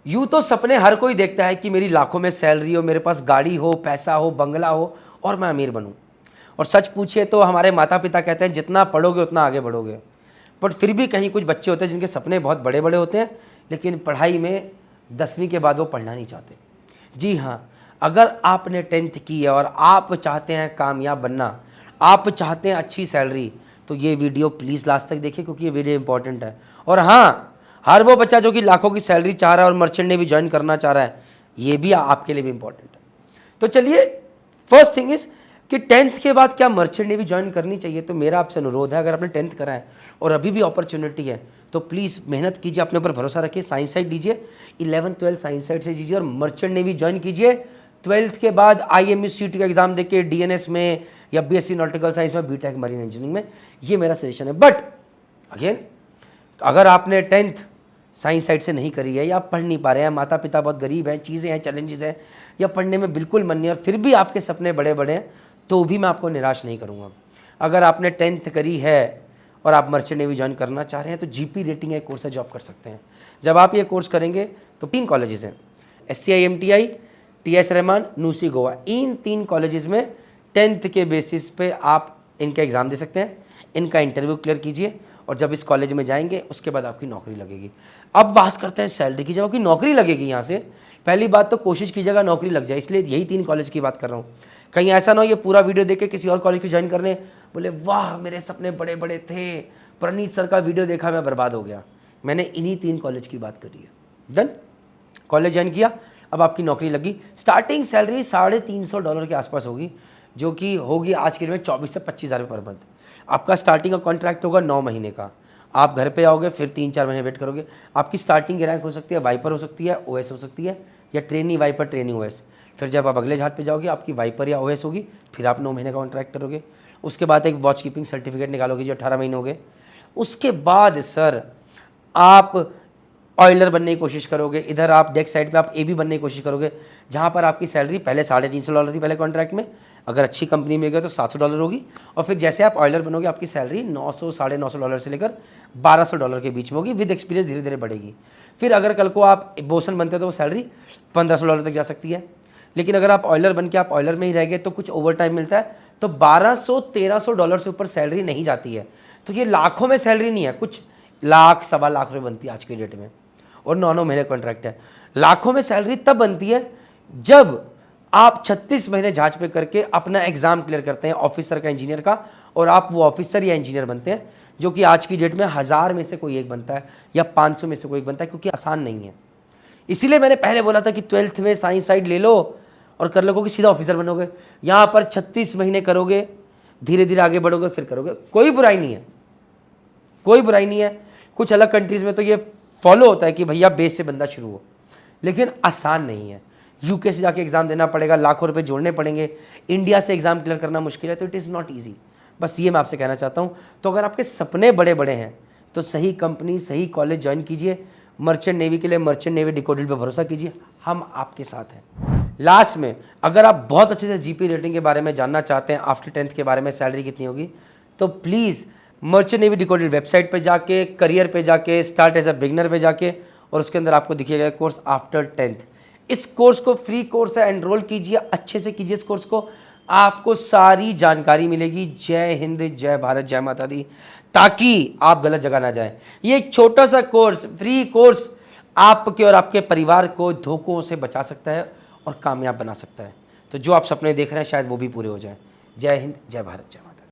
यूँ तो सपने हर कोई देखता है कि मेरी लाखों में सैलरी हो, मेरे पास गाड़ी हो, पैसा हो, बंगला हो और मैं अमीर बनूं। और सच पूछिए तो हमारे माता पिता कहते हैं जितना पढ़ोगे उतना आगे बढ़ोगे। बट फिर भी कहीं कुछ बच्चे होते हैं जिनके सपने बहुत बड़े बड़े होते हैं, लेकिन पढ़ाई में 10वीं के बाद वो पढ़ना नहीं चाहते। जी हाँ, अगर आपने 10th की है और आप चाहते हैं कामयाब बनना, आप चाहते हैं अच्छी सैलरी, तो ये वीडियो प्लीज़ लास्ट तक देखिए क्योंकि ये वीडियो इंपॉर्टेंट है। और हाँ, हर वो बच्चा जो कि लाखों की सैलरी चाह रहा है और मर्चेंट नेवी ज्वाइन करना चाह रहा है, ये भी आपके लिए भी इंपॉर्टेंट है। तो चलिए, फर्स्ट थिंग इज कि 10th के बाद क्या मर्चेंट नेवी ज्वाइन करनी चाहिए। तो मेरा आपसे अनुरोध है, अगर आपने 10th करा है और अभी भी अपॉर्चुनिटी है तो प्लीज़ मेहनत कीजिए, अपने ऊपर भरोसा रखिए, साइंस साइड लीजिए, 11th 12th साइंस साइड से लीजिए और मर्चेंट नेवी ज्वाइन कीजिए। 12th के बाद IMU-CET का एग्जाम देके DNS में या BSc नॉटिकल साइंस में, BTech मरीन इंजीनियरिंग में, ये मेरा सजेशन है। बट अगेन, अगर आपने 10th साइंस साइड से नहीं करी है या आप पढ़ नहीं पा रहे हैं, माता पिता बहुत गरीब हैं, चीज़ें हैं, चैलेंजेस हैं, या पढ़ने में बिल्कुल मन नहीं है और फिर भी आपके सपने बड़े बड़े हैं, तो भी मैं आपको निराश नहीं करूँगा। अगर आपने 10th करी है और आप मर्चेंट नेवी ज्वाइन करना चाह रहे हैं तो GP रेटिंग एक कोर्स है जो आप कर सकते हैं। जब आप ये कोर्स करेंगे तो 3 कॉलेजेस हैं, SCI MTI, TS Rahman, NUSI Goa. इन 3 कॉलेजेस में 10th के बेसिस पे आप इनका एग्ज़ाम दे सकते हैं, इनका इंटरव्यू क्लियर कीजिए और जब इस कॉलेज में जाएंगे उसके बाद आपकी नौकरी लगेगी। अब बात करते हैं सैलरी की। जब आपकी नौकरी लगेगी यहाँ से, पहली बात तो कोशिश कीजिएगा नौकरी लग जाए, इसलिए यही 3 कॉलेज की बात कर रहा हूँ। कहीं ऐसा ना हो ये पूरा वीडियो देख के किसी और कॉलेज को ज्वाइन करने बोले वाह मेरे सपने बड़े बड़े थे, प्रणीत सर का वीडियो देखा मैं बर्बाद हो गया। मैंने इन्हीं 3 कॉलेज की बात करी है। डन, कॉलेज ज्वाइन किया, अब आपकी नौकरी लगी। स्टार्टिंग सैलरी $350 के आसपास होगी, जो कि होगी आज के डेट में 24 से 25 हज़ार पर मंथ। आपका स्टार्टिंग का कॉन्ट्रैक्ट होगा 9 महीने का। आप घर पे आओगे, फिर 3-4 महीने वेट करोगे। आपकी स्टार्टिंग की रैंक हो सकती है वाइपर हो सकती है, OS हो सकती है, या ट्रेनी वाइपर ट्रेनी OS। फिर जब आप अगले झाट पे जाओगे आपकी वाइपर या OS होगी, फिर आप 9 महीने का कॉन्ट्रैक्ट करोगे। उसके बाद एक वॉच कीपिंग सर्टिफिकेट निकालोगे जो 18 महीने हो गए। उसके बाद सर आप ऑयलर बनने की कोशिश करोगे, इधर आप डेक साइड पे आप AB बनने की कोशिश करोगे, जहाँ पर आपकी सैलरी पहले $350 थी पहले कॉन्ट्रैक्ट में, अगर अच्छी कंपनी में गए तो $700 होगी। और फिर जैसे आप ऑयलर बनोगे आपकी सैलरी $900 $950 से लेकर $1200 के बीच में होगी। विद एक्सपीरियंस धीरे धीरे बढ़ेगी। फिर अगर कल को आप बोसन बनते हो तो सैलरी $1500 तक जा सकती है। लेकिन अगर आप ऑयलर बन के आप ऑयलर में ही रह गए तो कुछ ओवर टाइम मिलता है, तो $1200-1300 से ऊपर सैलरी नहीं जाती है। तो ये लाखों में सैलरी नहीं है, कुछ लाख सवा लाख रुपये बनती है आज की डेट में, और 9-9 महीने कॉन्ट्रैक्ट है। लाखों में सैलरी तब बनती है जब आप 36 महीने जांच पे करके अपना एग्जाम क्लियर करते हैं ऑफिसर का, इंजीनियर का, और आप वो ऑफिसर या इंजीनियर बनते हैं, जो कि आज की डेट में 1000 में से कोई एक बनता है या 500 में से कोई एक बनता है, क्योंकि आसान नहीं है। इसीलिए मैंने पहले बोला था कि 12th में साइंस साइड ले लो और कर लो कि सीधा ऑफिसर बनोगे। यहाँ पर 36 महीने करोगे, धीरे धीरे आगे बढ़ोगे, फिर करोगे, कोई बुराई नहीं है, कोई बुराई नहीं है। कुछ अलग कंट्रीज में तो ये फॉलो होता है कि भैया बेस से बंदा शुरू हो, लेकिन आसान नहीं है। UK से जाके एग्जाम देना पड़ेगा, लाखों रुपए जोड़ने पड़ेंगे, इंडिया से एग्जाम क्लियर करना मुश्किल है, तो इट इज़ नॉट ईजी। बस ये मैं आपसे कहना चाहता हूँ। तो अगर आपके सपने बड़े बड़े हैं तो सही कंपनी, सही कॉलेज ज्वाइन कीजिए। मर्चेंट नेवी के लिए मर्चेंट नेवी डिकोडेड पर भरोसा कीजिए, हम आपके साथ हैं। लास्ट में, अगर आप बहुत अच्छे से GP रेटिंग के बारे में जानना चाहते हैं, आफ्टर 10th के बारे में सैलरी कितनी होगी, तो please merchant navy decoded website पे जाके, करियर पे जाके, स्टार्ट एज अ बिगनर पे जाके, और उसके अंदर आपको दिखेगा कोर्स आफ्टर 10th। इस कोर्स को फ्री कोर्स है, एनरोल कीजिए, अच्छे से कीजिए इस कोर्स को, आपको सारी जानकारी मिलेगी। जय हिंद, जय भारत, जय माता दी, ताकि आप गलत जगह ना जाएं। ये एक छोटा सा कोर्स, फ्री कोर्स, आपके और आपके परिवार को धोखों से बचा सकता है और कामयाब बना सकता है। तो जो आप सपने देख रहे हैं शायद वो भी पूरे हो जाए। जय हिंद, जय भारत, जय माता दी।